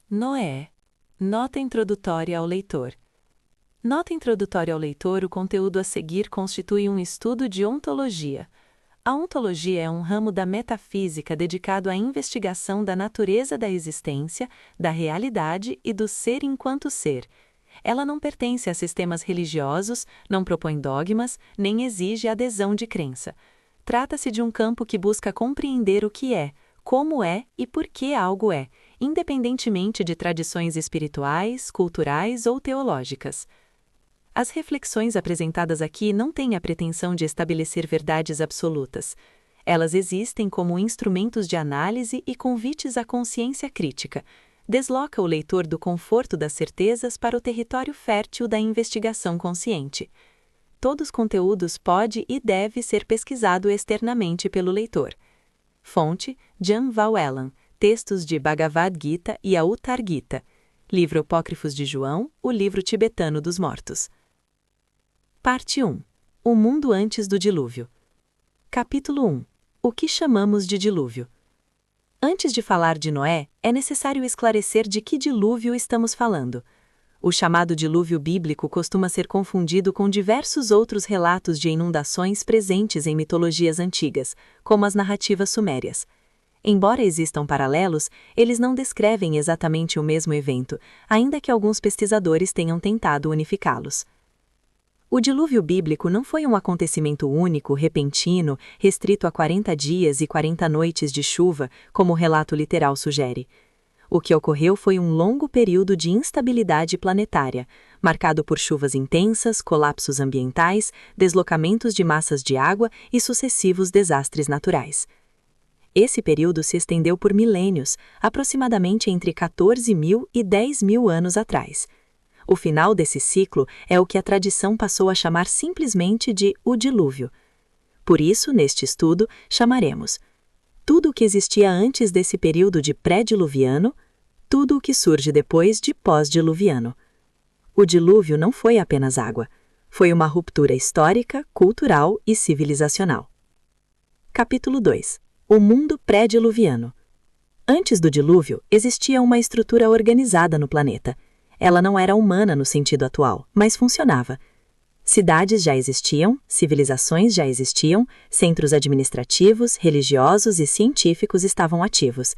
Noé. Nota introdutória ao leitor. Nota introdutória ao leitor: o conteúdo a seguir constitui um estudo de ontologia. A ontologia é um ramo da metafísica dedicado à investigação da natureza da existência, da realidade e do ser enquanto ser. Ela não pertence a sistemas religiosos, não propõe dogmas, nem exige adesão de crença. Trata-se de um campo que busca compreender o que é, como é e por que algo é, independentemente de tradições espirituais, culturais ou teológicas. As reflexões apresentadas aqui não têm a pretensão de estabelecer verdades absolutas. Elas existem como instrumentos de análise e convites à consciência crítica. Desloca o leitor do conforto das certezas para o território fértil da investigação consciente. Todos os conteúdos pode e deve ser pesquisado externamente pelo leitor. Fonte: Jan Valjean, textos de Bhagavad Gita e Uttar Gita. Livro Apócrifos de João, o livro tibetano dos mortos. Parte 1. O mundo antes do dilúvio. Capítulo 1. O que chamamos de dilúvio? Antes de falar de Noé, é necessário esclarecer de que dilúvio estamos falando. O chamado dilúvio bíblico costuma ser confundido com diversos outros relatos de inundações presentes em mitologias antigas, como as narrativas sumérias. Embora existam paralelos, eles não descrevem exatamente o mesmo evento, ainda que alguns pesquisadores tenham tentado unificá-los. O dilúvio bíblico não foi um acontecimento único, repentino, restrito a 40 dias e 40 noites de chuva, como o relato literal sugere. O que ocorreu foi um longo período de instabilidade planetária, marcado por chuvas intensas, colapsos ambientais, deslocamentos de massas de água e sucessivos desastres naturais. Esse período se estendeu por milênios, aproximadamente entre 14.000 e 10.000 anos atrás. O final desse ciclo é o que a tradição passou a chamar simplesmente de o dilúvio. Por isso, neste estudo, chamaremos tudo o que existia antes desse período de pré-diluviano, tudo o que surge depois de pós-diluviano. O dilúvio não foi apenas água, foi uma ruptura histórica, cultural e civilizacional. Capítulo 2. O mundo pré-diluviano. Antes do dilúvio, existia uma estrutura organizada no planeta. Ela não era humana no sentido atual, mas funcionava. Cidades já existiam, civilizações já existiam, centros administrativos, religiosos e científicos estavam ativos.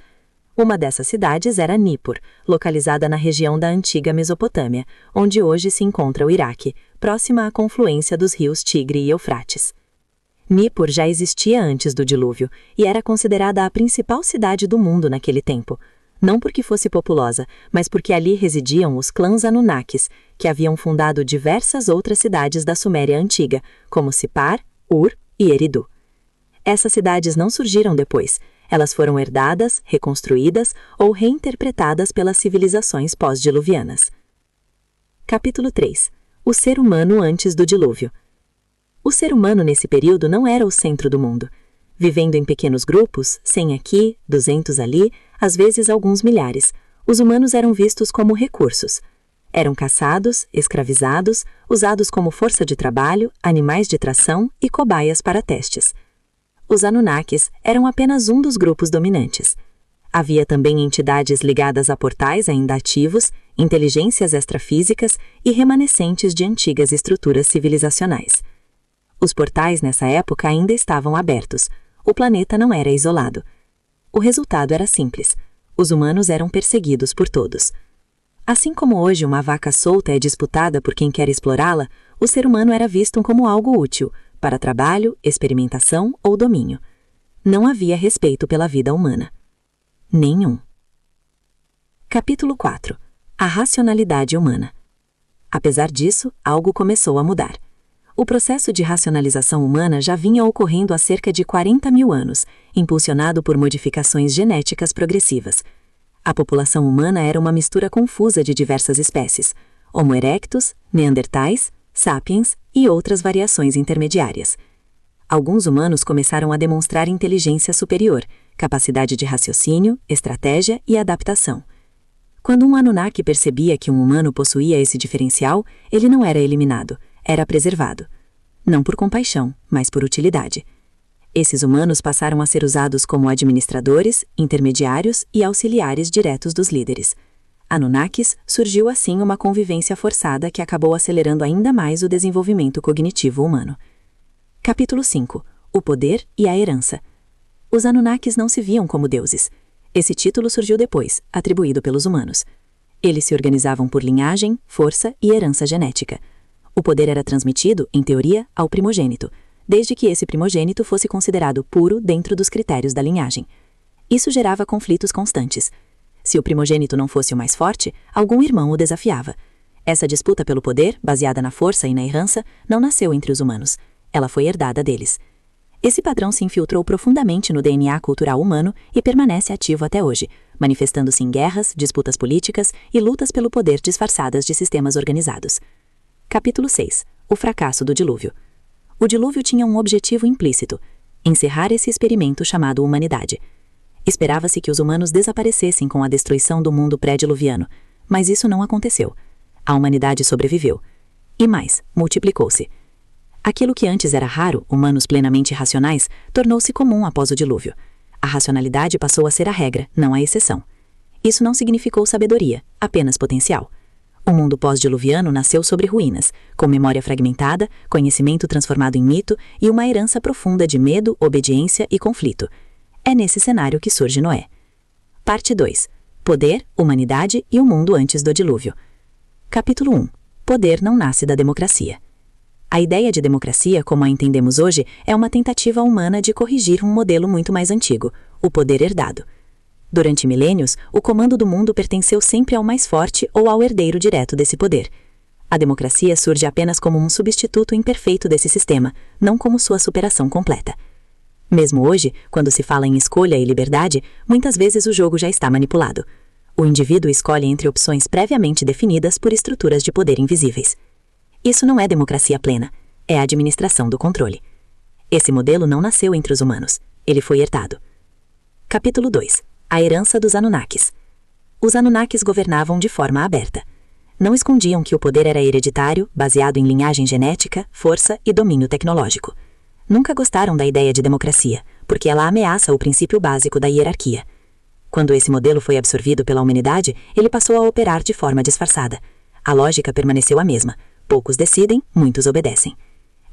Uma dessas cidades era Nippur, localizada na região da antiga Mesopotâmia, onde hoje se encontra o Iraque, próxima à confluência dos rios Tigre e Eufrates. Nippur já existia antes do dilúvio e era considerada a principal cidade do mundo naquele tempo. Não porque fosse populosa, mas porque ali residiam os clãs Anunnakis, que haviam fundado diversas outras cidades da Suméria antiga, como Sipar, Ur e Eridu. Essas cidades não surgiram depois, elas foram herdadas, reconstruídas ou reinterpretadas pelas civilizações pós-diluvianas. Capítulo 3. O ser humano antes do dilúvio. O ser humano nesse período não era o centro do mundo. Vivendo em pequenos grupos, 100 aqui, 200 ali, às vezes alguns milhares, os humanos eram vistos como recursos. Eram caçados, escravizados, usados como força de trabalho, animais de tração e cobaias para testes. Os Anunnakis eram apenas um dos grupos dominantes. Havia também entidades ligadas a portais ainda ativos, inteligências extrafísicas e remanescentes de antigas estruturas civilizacionais. Os portais nessa época ainda estavam abertos. O planeta não era isolado. O resultado era simples. Os humanos eram perseguidos por todos. Assim como hoje uma vaca solta é disputada por quem quer explorá-la, o ser humano era visto como algo útil, para trabalho, experimentação ou domínio. Não havia respeito pela vida humana. Nenhum. Capítulo 4. A racionalidade humana. Apesar disso, algo começou a mudar. O processo de racionalização humana já vinha ocorrendo há cerca de 40.000 anos, impulsionado por modificações genéticas progressivas. A população humana era uma mistura confusa de diversas espécies: Homo erectus, Neandertais, Sapiens e outras variações intermediárias. Alguns humanos começaram a demonstrar inteligência superior, capacidade de raciocínio, estratégia e adaptação. Quando um Anunnaki percebia que um humano possuía esse diferencial, ele não era eliminado, era preservado. Não por compaixão, mas por utilidade. Esses humanos passaram a ser usados como administradores, intermediários e auxiliares diretos dos líderes. Anunnakis, surgiu assim uma convivência forçada que acabou acelerando ainda mais o desenvolvimento cognitivo humano. Capítulo 5. O poder e a herança. Os Anunnakis não se viam como deuses. Esse título surgiu depois, atribuído pelos humanos. Eles se organizavam por linhagem, força e herança genética. O poder era transmitido, em teoria, ao primogênito, desde que esse primogênito fosse considerado puro dentro dos critérios da linhagem. Isso gerava conflitos constantes. Se o primogênito não fosse o mais forte, algum irmão o desafiava. Essa disputa pelo poder, baseada na força e na herança, não nasceu entre os humanos. Ela foi herdada deles. Esse padrão se infiltrou profundamente no DNA cultural humano e permanece ativo até hoje, manifestando-se em guerras, disputas políticas e lutas pelo poder disfarçadas de sistemas organizados. Capítulo 6. O fracasso do dilúvio. O dilúvio tinha um objetivo implícito: encerrar esse experimento chamado humanidade. Esperava-se que os humanos desaparecessem com a destruição do mundo pré-diluviano, mas isso não aconteceu. A humanidade sobreviveu. E mais, multiplicou-se. Aquilo que antes era raro, humanos plenamente racionais, tornou-se comum após o dilúvio. A racionalidade passou a ser a regra, não a exceção. Isso não significou sabedoria, apenas potencial. O mundo pós-diluviano nasceu sobre ruínas, com memória fragmentada, conhecimento transformado em mito e uma herança profunda de medo, obediência e conflito. É nesse cenário que surge Noé. Parte 2. Poder, humanidade e o mundo antes do dilúvio. Capítulo 1. Poder não nasce da democracia. A ideia de democracia, como a entendemos hoje, é uma tentativa humana de corrigir um modelo muito mais antigo, o poder herdado. Durante milênios, o comando do mundo pertenceu sempre ao mais forte ou ao herdeiro direto desse poder. A democracia surge apenas como um substituto imperfeito desse sistema, não como sua superação completa. Mesmo hoje, quando se fala em escolha e liberdade, muitas vezes o jogo já está manipulado. O indivíduo escolhe entre opções previamente definidas por estruturas de poder invisíveis. Isso não é democracia plena, é a administração do controle. Esse modelo não nasceu entre os humanos, ele foi herdado. Capítulo 2. A herança dos Anunnakis. Os Anunnakis governavam de forma aberta. Não escondiam que o poder era hereditário, baseado em linhagem genética, força e domínio tecnológico. Nunca gostaram da ideia de democracia, porque ela ameaça o princípio básico da hierarquia. Quando esse modelo foi absorvido pela humanidade, ele passou a operar de forma disfarçada. A lógica permaneceu a mesma. Poucos decidem, muitos obedecem.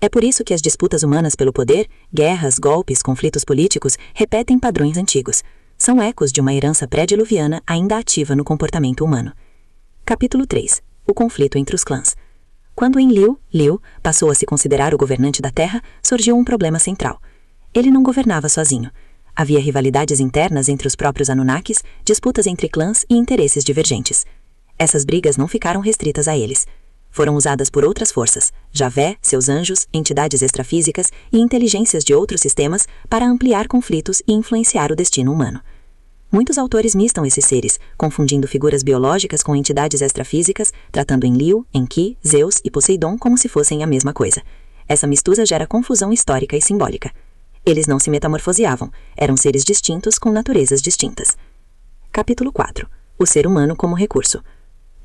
É por isso que as disputas humanas pelo poder, guerras, golpes, conflitos políticos, repetem padrões antigos. São ecos de uma herança pré-diluviana ainda ativa no comportamento humano. Capítulo 3. O conflito entre os clãs. Quando Enlil passou a se considerar o governante da Terra, surgiu um problema central. Ele não governava sozinho. Havia rivalidades internas entre os próprios Anunnakis, disputas entre clãs e interesses divergentes. Essas brigas não ficaram restritas a eles. Foram usadas por outras forças, Javé, seus anjos, entidades extrafísicas e inteligências de outros sistemas para ampliar conflitos e influenciar o destino humano. Muitos autores mistam esses seres, confundindo figuras biológicas com entidades extrafísicas, tratando Enlil, Enki, Zeus e Poseidon como se fossem a mesma coisa. Essa mistura gera confusão histórica e simbólica. Eles não se metamorfoseavam, eram seres distintos com naturezas distintas. Capítulo 4. O ser humano como recurso.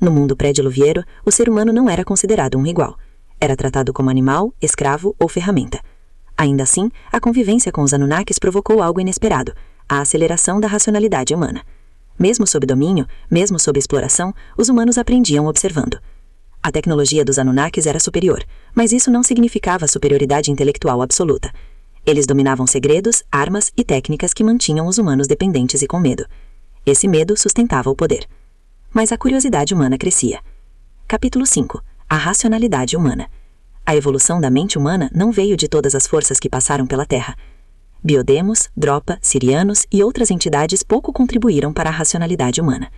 No mundo pré-diluviero, o ser humano não era considerado um igual. Era tratado como animal, escravo ou ferramenta. Ainda assim, a convivência com os Anunnakis provocou algo inesperado, a aceleração da racionalidade humana. Mesmo sob domínio, mesmo sob exploração, os humanos aprendiam observando. A tecnologia dos Anunnakis era superior, mas isso não significava superioridade intelectual absoluta. Eles dominavam segredos, armas e técnicas que mantinham os humanos dependentes e com medo. Esse medo sustentava o poder. Mas a curiosidade humana crescia. Capítulo 5. A racionalidade humana. A evolução da mente humana não veio de todas as forças que passaram pela Terra. Biodemos, Dropa, Sirianos e outras entidades pouco contribuíram para a racionalidade humana.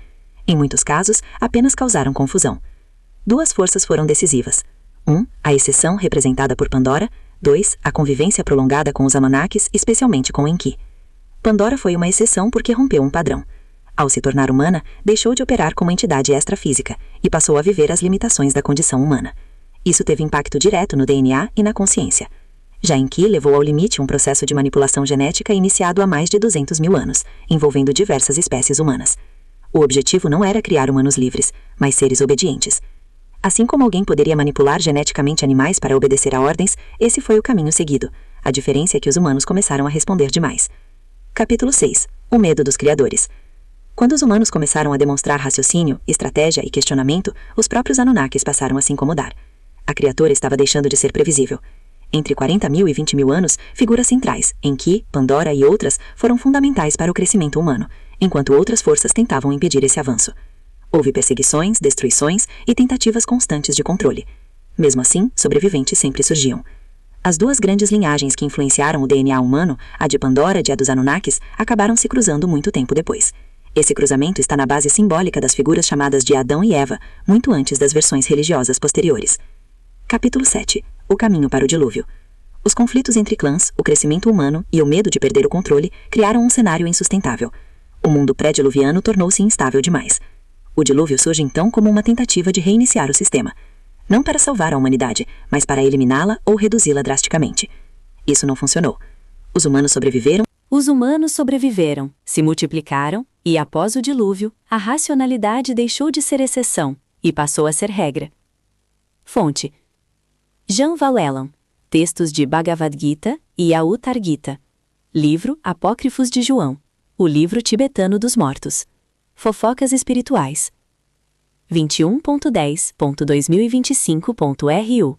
Em muitos casos, apenas causaram confusão. Duas forças foram decisivas. 1. A exceção representada por Pandora. 2. A convivência prolongada com os Anunnakis, especialmente com Enki. Pandora foi uma exceção porque rompeu um padrão. Ao se tornar humana, deixou de operar como entidade extrafísica e passou a viver as limitações da condição humana. Isso teve impacto direto no DNA e na consciência. Já Enki levou ao limite um processo de manipulação genética iniciado há mais de 200 mil anos, envolvendo diversas espécies humanas. O objetivo não era criar humanos livres, mas seres obedientes. Assim como alguém poderia manipular geneticamente animais para obedecer a ordens, esse foi o caminho seguido. A diferença é que os humanos começaram a responder demais. Capítulo 6. O medo dos criadores. Quando os humanos começaram a demonstrar raciocínio, estratégia e questionamento, os próprios Anunnakis passaram a se incomodar. A criatura estava deixando de ser previsível. Entre 40.000 e 20.000 anos, figuras centrais, Enki, Pandora e outras, foram fundamentais para o crescimento humano, enquanto outras forças tentavam impedir esse avanço. Houve perseguições, destruições e tentativas constantes de controle. Mesmo assim, sobreviventes sempre surgiam. As duas grandes linhagens que influenciaram o DNA humano, a de Pandora e a dos Anunnakis, acabaram se cruzando muito tempo depois. Esse cruzamento está na base simbólica das figuras chamadas de Adão e Eva, muito antes das versões religiosas posteriores. Capítulo 7. O caminho para o dilúvio. Os conflitos entre clãs, o crescimento humano e o medo de perder o controle criaram um cenário insustentável. O mundo pré-diluviano tornou-se instável demais. O dilúvio surge então como uma tentativa de reiniciar o sistema. Não para salvar a humanidade, mas para eliminá-la ou reduzi-la drasticamente. Isso não funcionou. Os humanos sobreviveram, se multiplicaram, e após o dilúvio, a racionalidade deixou de ser exceção e passou a ser regra. Fonte: Jean Valjean, textos de Bhagavad Gita e Avatar Gita. Livro Apócrifos de João. O livro tibetano dos mortos. Fofocas espirituais. 21.10.2025.RU